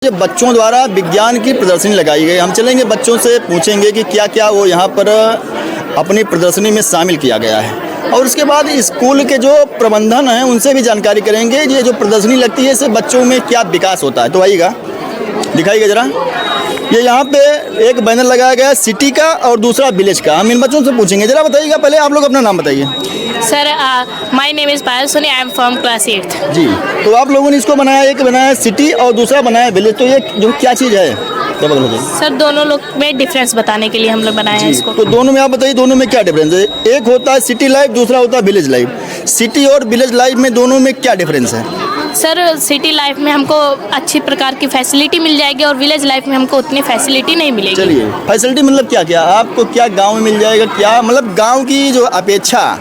ये बच्चों द्वारा विज्ञान की प्रदर्शनी लगाई गई। हम चलेंगे बच्चों से पूछेंगे कि क्या क्या वो यहाँ पर अपनी प्रदर्शनी में शामिल किया गया है, और उसके बाद स्कूल के जो प्रबंधन हैं उनसे भी जानकारी करेंगे। ये जो प्रदर्शनी लगती है इससे बच्चों में क्या विकास होता है। तो आइएगा, दिखाइएगा ज़रा। ये यहाँ पे एक बैनर लगाया गया है सिटी का और दूसरा विलेज का। हम इन बच्चों से पूछेंगे, ज़रा बताइएगा, पहले आप लोग अपना नाम बताइए। Sir my name is Payal Soni, I am from class 8th। जी, तो आप लोगों ने इसको बनाया, एक बनाया सिटी और दूसरा बनाया विलेज। तो ये जो क्या चीज़ है, क्या बता दीजिए सर दोनों लोग में डिफरेंस बताने के लिए हम लोग बनाए हैं इसको। तो दोनों में आप बताइए, दोनों में क्या डिफरेंस है। एक होता है सिटी लाइफ, दूसरा होता है विलेज लाइफ। सिटी और विलेज लाइफ में दोनों में क्या डिफरेंस है? सर सिटी लाइफ में हमको अच्छी प्रकार की फैसिलिटी मिल जाएगी और विलेज लाइफ में हमको उतनी फैसिलिटी नहीं मिलेगी। चलिए, फैसिलिटी मतलब क्या क्या आपको, क्या गांव में मिल जाएगा, क्या मतलब गांव की जो अपेक्षा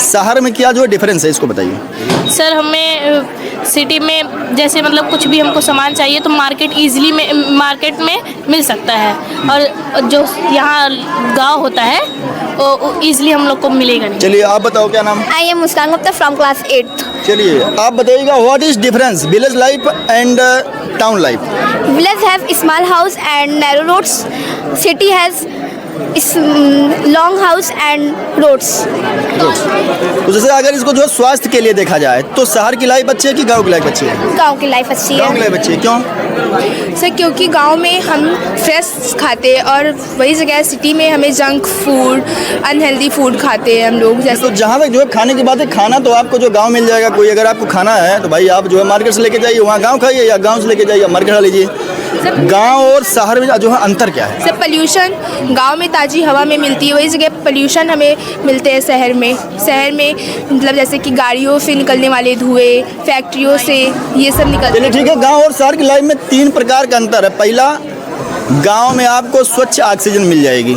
शहर में क्या जो डिफरेंस है, इसको बताइए। सर हमें सिटी में जैसे मतलब कुछ भी हमको सामान चाहिए तो मार्केट में मिल सकता है, और जो यहाँ गांव होता है वो ईजिली हम लोग को मिलेगा नहीं। चलिए, आप बताओ क्या नाम? I am Muskan Gupta from class 8th। चलिए, आप बताइएगा what is difference village life and town life. Village have small house and narrow roads, city has long house and roads. तो जैसे अगर इसको जो स्वास्थ्य के लिए देखा जाए तो शहर की लाइफ अच्छी है कि गांव की लाइफ अच्छी है? गांव की लाइफ अच्छी गांव की है। लाइफ अच्छी है, क्यों? सर क्योंकि गांव में हम फ्रेश खाते हैं और वही जगह सिटी में हमें जंक फूड, अनहेल्दी फूड खाते हैं हम लोग। जैसे तो जहाँ तक जो है खाने की बात है, खाना तो आपको जो गांव मिल जाएगा। कोई अगर आपको खाना है तो भाई आप जो है मार्केट से लेके जाइए, वहाँ गांव खाइए, या गांव से लेके जाइए मार्केट खा लीजिए। गांव और शहर में जो है अंतर क्या है? सब पोल्यूशन गांव में ताज़ी हवा में मिलती है, वही जगह पोल्यूशन हमें मिलते हैं शहर में। शहर में मतलब जैसे कि गाड़ियों से निकलने वाले धुएं, फैक्ट्रियों से ये सब निकलते चलिए ठीक है, गांव और शहर की लाइफ में 3 प्रकार का अंतर है। पहला, गांव में आपको स्वच्छ ऑक्सीजन मिल जाएगी।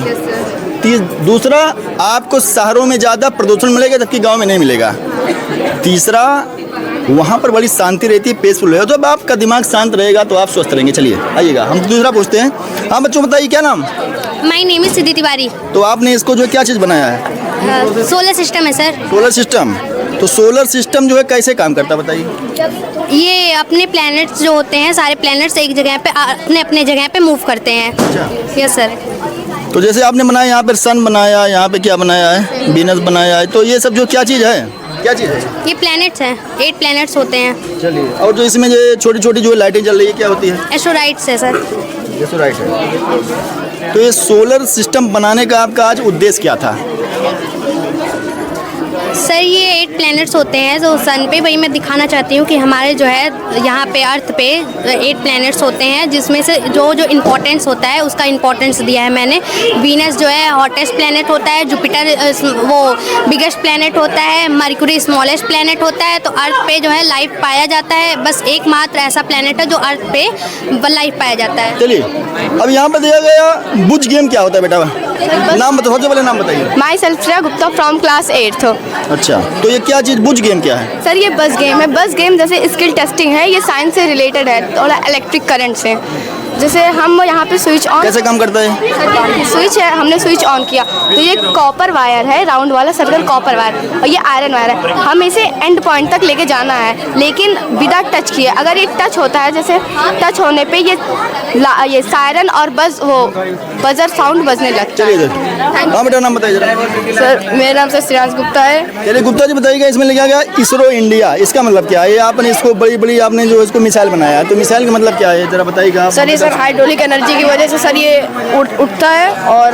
दूसरा, आपको शहरों में ज़्यादा प्रदूषण मिलेगा जबकि गांव में नहीं मिलेगा। तीसरा, वहाँ पर बड़ी शांति रहती है, पीसफुल है। जब आपका दिमाग शांत रहेगा तो आप स्वस्थ रहेंगे। चलिए आइएगा, हम दूसरा पूछते हैं। हाँ बच्चों, बताइए क्या नाम? माय नेम इज सिद्धि तिवारी। तो आपने इसको जो क्या चीज़ बनाया है? सोलर सिस्टम है सर। Solar system. तो सोलर सिस्टम जो है कैसे काम करता है, बताइए। ये अपने प्लैनेट्स जो होते हैं, सारे प्लैनेट्स एक जगह पे अपने अपने जगह पे मूव करते हैं। Yes sir. तो जैसे आपने बनाया, यहाँ पर सन बनाया, यहाँ पे क्या बनाया है, वीनस बनाया है। तो ये सब जो क्या चीज़ है, क्या चीज़ है? ये प्लैनेट्स हैं, 8 प्लैनेट्स होते हैं। चलिए, और जो इसमें जो छोटी छोटी जो लाइटें जल रही है, क्या होती है? एस्ट्रोलाइट्स है सर। एस्ट्रोलाइट है। तो ये सोलर सिस्टम बनाने का आपका आज उद्देश्य क्या था? सर ये 8 प्लैनेट्स होते हैं जो सन पे, वही मैं दिखाना चाहती हूँ कि हमारे जो है यहाँ पे अर्थ पे 8 प्लैनेट्स होते हैं, जिसमें से जो इम्पोर्टेंस होता है उसका इम्पोर्टेंस दिया है मैंने। वीनस जो है हॉटेस्ट प्लैनेट होता है, जुपिटर वो बिगेस्ट प्लैनेट होता है, मरक्यूरी स्मॉलेस्ट प्लैनेट होता है। तो अर्थ पे जो है लाइफ पाया जाता है, बस एकमात्र ऐसा प्लैनेट है जो अर्थ पे लाइफ पाया जाता है। चलिए, अब यहाँ पर दिया गया बुज गेम क्या होता है बेटा? नाम बताओ, सबसे पहले नाम बताइए। My self Shreya Gupta from class 8th। अच्छा, तो ये क्या चीज़, बुज गेम क्या है? सर ये बस गेम है। बस गेम जैसे स्किल टेस्टिंग है, ये साइंस से रिलेटेड है, थोड़ा इलेक्ट्रिक करंट से। जैसे हम यहाँ पे स्विच ऑन, कैसे काम करता है? स्विच है, हमने स्विच ऑन किया तो ये कॉपर वायर है, राउंड वाला सर्कल कॉपर वायर, और ये आयरन वायर है। हम इसे एंड पॉइंट तक लेके जाना है, लेकिन विदाउट टच किए। अगर ये टच होता है, जैसे टच होने पे ये सायरन और बजर साउंड बजने लगता है। चलिए इधर। हाँ बेटा, नाम बताइए जरा। सर मेरा नाम सर श्रेयांश गुप्ता है। चलिए गुप्ता जी, बताइएगा इसमें लिखा गया इसरो इंडिया, इसका मतलब क्या है? ये आपने इसको बड़ी बड़ी आपने जो इसको मिसाइल बनाया है, तो मिसाइल का मतलब क्या है, जरा बताइएगा। सर ये हाइड्रोलिक एनर्जी की वजह से सर ये उठता है, और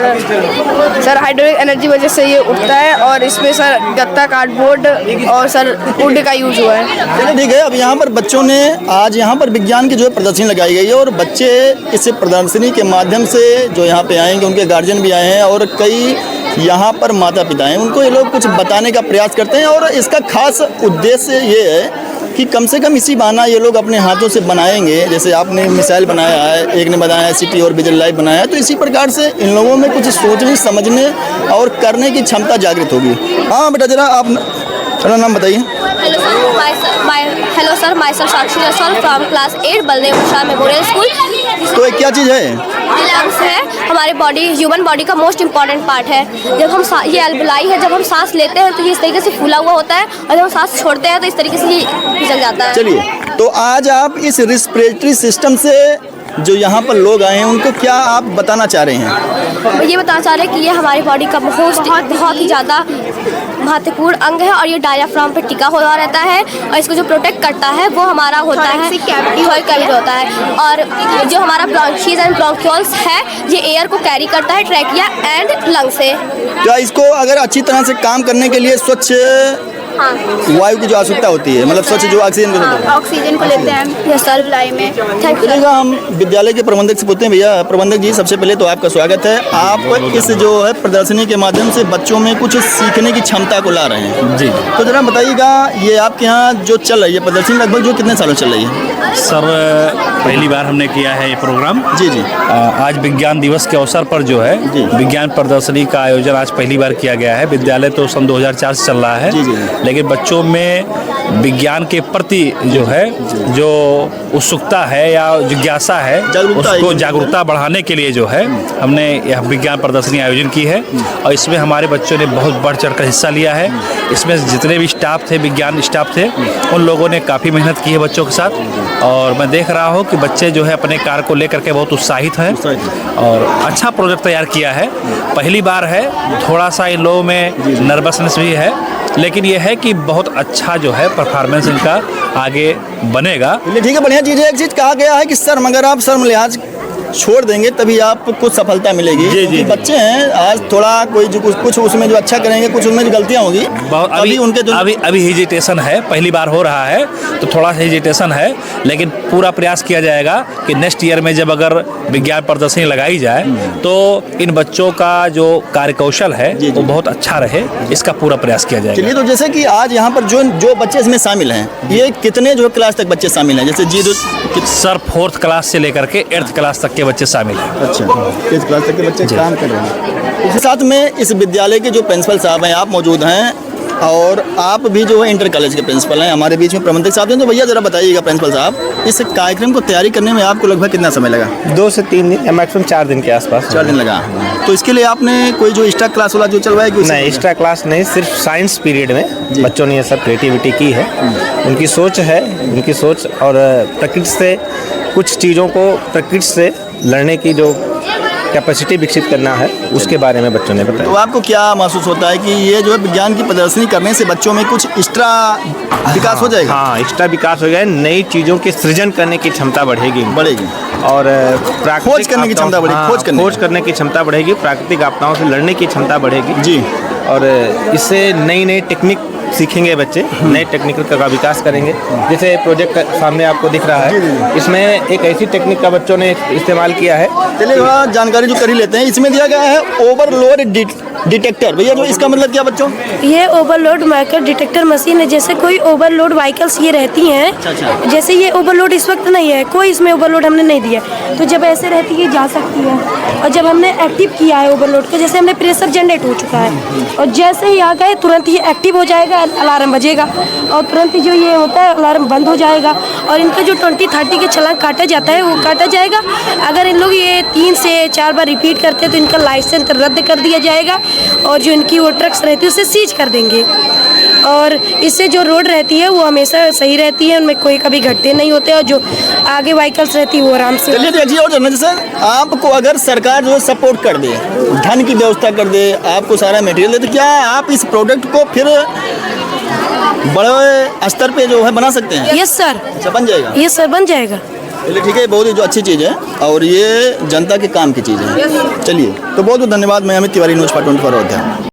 सर हाइड्रोलिक एनर्जी वजह से ये उठता है, और इसमें सर गत्ता, कार्डबोर्ड और सर वुड का यूज हुआ है। चलिए ठीक है, अब यहाँ पर बच्चों ने आज यहाँ पर विज्ञान की जो है प्रदर्शनी लगाई गई है, और बच्चे इस प्रदर्शनी के माध्यम से जो यहाँ पे आएंगे, उनके गार्जियन भी आए हैं और कई यहाँ पर माता पिता हैं, उनको ये लोग कुछ बताने का प्रयास करते हैं। और इसका खास उद्देश्य ये है कि कम से कम इसी बहाना ये लोग अपने हाथों से बनाएंगे। जैसे आपने मिसाइल बनाया है, एक ने बनाया है सिटी और विजन लाइफ बनाया है, तो इसी प्रकार से इन लोगों में कुछ सोचने, समझने और करने की क्षमता जागृत होगी। हाँ बेटा, जरा आप अपना नाम बताइए। Hello sir, myself Sakshi Raswal from class 8 Baldev Prasad memorial school. तो ये क्या चीज़ है? लंग्स है हमारे बॉडी, ह्यूमन बॉडी का मोस्ट इम्पॉर्टेंट पार्ट है। जब हम ये अल्वेलाई है, जब हम सांस लेते हैं तो ये इस तरीके से फूला हुआ होता है, और जब हम सांस छोड़ते हैं तो इस तरीके से ये फिसल जाता है। चलिए, तो आज आप इस रिस्पिरेटरी सिस्टम से जो यहाँ पर लोग आए हैं उनको क्या आप बताना चाह रहे हैं? ये बताना चाह रहे हैं कि ये हमारी बॉडी का बहुत ही ज़्यादा महत्वपूर्ण अंग है, और ये डायफ्राम पे टिका हुआ रहता है, और इसको जो प्रोटेक्ट करता है वो हमारा होता है कैविटी होता है, और जो हमारा ब्रोंचीज एंड ब्रोंक्यूल्स है ये एयर को कैरी करता है ट्रैकिया एंड लंग से। क्या इसको अगर अच्छी तरह से काम करने के लिए स्वच्छ वायु की जो आवश्यकता होती है, मतलब स्वच्छ जो ऑक्सीजन को लेते हैं यस सर लाई में। चलिएगा, हम विद्यालय के प्रबंधक से पूछते हैं। भैया प्रबंधक जी, सबसे पहले तो आपका स्वागत है। आप इस जो है प्रदर्शनी के माध्यम से बच्चों में कुछ सीखने की क्षमता को ला रहे हैं जी। तो जरा बताइएगा, ये आपके यहाँ जो चल रही है प्रदर्शनी लगभग जो कितने सालों चल रही है? सर, पहली बार हमने किया है ये प्रोग्राम। जी जी। आज विज्ञान दिवस के अवसर पर जो है विज्ञान प्रदर्शनी का आयोजन आज पहली बार किया गया है। विद्यालय तो सन 2004 से चल रहा है, जी जी। लेकिन बच्चों में विज्ञान के प्रति जो है जो उत्सुकता है या जिज्ञासा है, उसको जागरूकता बढ़ाने के लिए जो है हमने यह विज्ञान प्रदर्शनी आयोजन की है, और इसमें हमारे बच्चों ने बहुत बढ़ चढ़ कर हिस्सा लिया है। इसमें जितने भी स्टाफ थे, विज्ञान स्टाफ थे, उन लोगों ने काफ़ी मेहनत की है बच्चों के साथ, और मैं देख रहा हूँ कि बच्चे जो है अपने कार्य को लेकर के बहुत उत्साहित हैं और अच्छा प्रोजेक्ट तैयार किया है। पहली बार है, थोड़ा सा इन लोगों में नर्वसनेस भी है, लेकिन ये है कि बहुत अच्छा जो है परफॉर्मेंस इनका आगे बनेगा। ठीक है, बढ़िया चीज़ है। एक चीज़ कहा गया है कि शर्म, अगर आप शर्म लिहाज छोड़ देंगे तभी आपको सफलता मिलेगी। जी जी। बच्चे हैं, आज थोड़ा कोई जो कुछ उसमें जो अच्छा करेंगे, कुछ उसमें जो गलतियाँ होगी, अभी उनके जो अभी हेजिटेशन है, पहली बार हो रहा है तो थोड़ा हेजिटेशन है, लेकिन पूरा प्रयास किया जाएगा कि नेक्स्ट ईयर में जब अगर विज्ञान प्रदर्शनी लगाई जाए तो इन बच्चों का जो कार्यकौशल है वो बहुत अच्छा रहे, इसका पूरा प्रयास किया जाएगा। चलिए, तो जैसे कि आज यहाँ पर जो बच्चे इसमें शामिल हैं, ये कितने जो क्लास तक बच्चे शामिल हैं? जैसे जी सर 4th क्लास से लेकर के 8th क्लास तक के बच्चे शामिल हैं। अच्छा, 8th क्लास तक के बच्चे काम कर रहे हैं। इसके साथ में इस विद्यालय के जो प्रिंसिपल साहब हैं, आप मौजूद हैं, और आप भी जो है इंटर कॉलेज के प्रिंसिपल हैं। हमारे बीच में प्रबंधक साहब हैं। तो भैया जरा बताइएगा प्रिंसिपल साहब, इस कार्यक्रम को तैयारी करने में आपको लगभग कितना समय लगा? 2 से 3 दिन या मैक्सिमम 4 दिन के आसपास। 4 दिन लगा। तो इसके लिए आपने कोई जो एक्स्ट्रा क्लास वाला जो चल रहा है? नहीं, एक्स्ट्रा क्लास नहीं, सिर्फ साइंस पीरियड में बच्चों ने ये सब क्रिएटिविटी की है। उनकी सोच है, उनकी सोच और प्रकृति से कुछ चीज़ों को, प्रकृति से लड़ने की जो कैपेसिटी विकसित करना है, उसके बारे में बच्चों ने बताया। तो आपको क्या महसूस होता है कि ये जो है विज्ञान की प्रदर्शनी करने से बच्चों में कुछ एक्स्ट्रा विकास हो जाएगा? हाँ, एक्स्ट्रा विकास हो जाए, नई चीज़ों के सृजन करने की क्षमता बढ़ेगी और खोज करने की क्षमता बढ़ेगी। खोज करने की क्षमता बढ़ेगी, प्राकृतिक आपदाओं से लड़ने की क्षमता बढ़ेगी जी। और इससे नई नई टेक्निक सीखेंगे बच्चे, नए टेक्निक का विकास करेंगे। जैसे प्रोजेक्ट सामने आपको दिख रहा है, इसमें एक ऐसी टेक्निक का बच्चों ने इस्तेमाल किया है। चलिए थोड़ा जानकारी जो कर ही लेते हैं। इसमें दिया गया है ओवरलोड डिटेक्टर। भैया जो इसका मतलब क्या बच्चों? ये ओवरलोड मार्कर डिटेक्टर मशीन है। जैसे कोई ओवरलोड व्हीकल्स ये रहती हैं, जैसे ये ओवरलोड इस वक्त नहीं है, कोई इसमें ओवरलोड हमने नहीं दिया, तो जब ऐसे रहती है जा सकती है। और जब हमने एक्टिव किया है ओवरलोड को, जैसे हमने प्रेशर जनरेट हो चुका है, और जैसे ही आ गए तुरंत ये एक्टिव हो जाएगा, अलार्म बजेगा, और तुरंत ही जो ये होता है अलार्म बंद हो जाएगा, और इनका जो 20-30 के छलांग काटा जाता है वो काटा जाएगा। अगर इन लोग ये 3 से 4 बार रिपीट करते हैं तो इनका लाइसेंस रद्द कर दिया जाएगा, और जो इनकी वो ट्रक्स रहती है उसे सीज कर देंगे। और इससे जो रोड रहती है वो हमेशा सही रहती है, उनमें कोई कभी घटते नहीं होते, और जो आगे व्हीकल्स रहती है वो आराम से। चलिए देखिए, और जैसे आपको अगर सरकार जो सपोर्ट कर दे, धन की व्यवस्था कर दे, आपको सारा मटेरियल दे, तो क्या आप इस प्रोडक्ट को फिर बड़े स्तर पे जो है बना सकते हैं? Yes sir. अच्छा, बन जाएगा? यस सर, बन जाएगा। चलिए ठीक है, बहुत ही जो अच्छी चीज़ है, और ये जनता के काम की चीज़ है। चलिए, तो बहुत बहुत धन्यवाद। मैं अमित तिवारी, न्यूज़ 24 अयोध्या।